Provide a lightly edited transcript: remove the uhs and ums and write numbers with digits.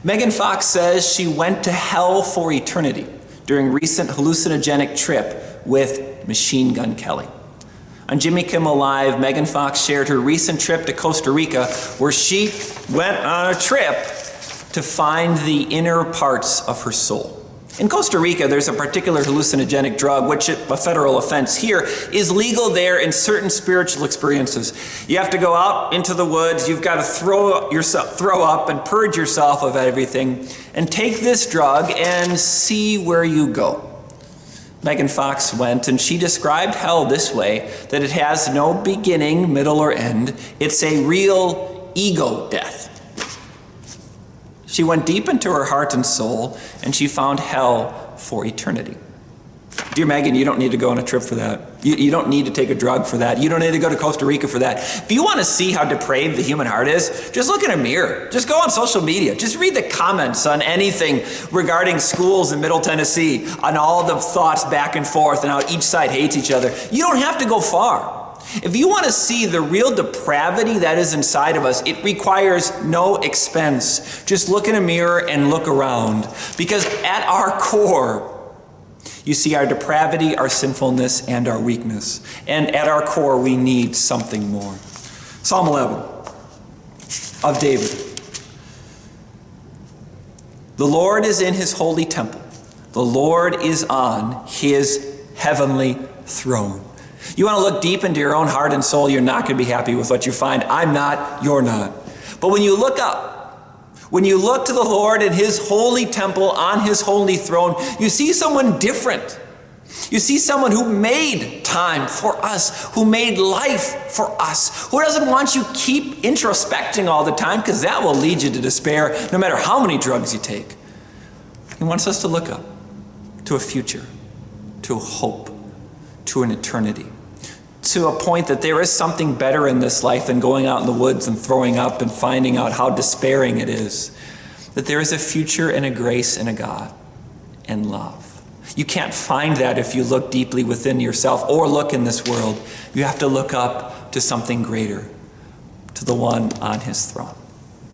Megan Fox says she went to hell for eternity during a recent hallucinogenic trip with Machine Gun Kelly. On Jimmy Kimmel Live, Megan Fox shared her recent trip to Costa Rica, where she went on a trip to find the inner parts of her soul. In Costa Rica, there's a particular hallucinogenic drug, which, a federal offense here, is legal there in certain spiritual experiences. You have to go out into the woods, you've got to throw up and purge yourself of everything, and take this drug and see where you go. Megan Fox went, and she described hell this way, that it has no beginning, middle, or end. It's a real ego death. She went deep into her heart and soul, and she found hell for eternity. Dear Megan, you don't need to go on a trip for that. You don't need to take a drug for that. You don't need to go to Costa Rica for that. If you want to see how depraved the human heart is, just look in a mirror. Just go on social media. Just read the comments on anything regarding schools in Middle Tennessee, on all the thoughts back and forth and how each side hates each other. You don't have to go far. If you want to see the real depravity that is inside of us, it requires no expense. Just look in a mirror and look around. Because at our core, you see our depravity, our sinfulness, and our weakness. And at our core, we need something more. Psalm 11 of David. The Lord is in his holy temple. The Lord is on his heavenly throne. You want to look deep into your own heart and soul, you're not going to be happy with what you find. I'm not, you're not. But when you look up, when you look to the Lord in his holy temple, on his holy throne, you see someone different. You see someone who made time for us, who made life for us, who doesn't want you keep introspecting all the time, because that will lead you to despair no matter how many drugs you take. He wants us to look up to a future, to a hope, to an eternity, to a point that there is something better in this life than going out in the woods and throwing up and finding out how despairing it is. That there is a future and a grace and a God and love. You can't find that if you look deeply within yourself or look in this world. You have to look up to something greater, to the one on his throne.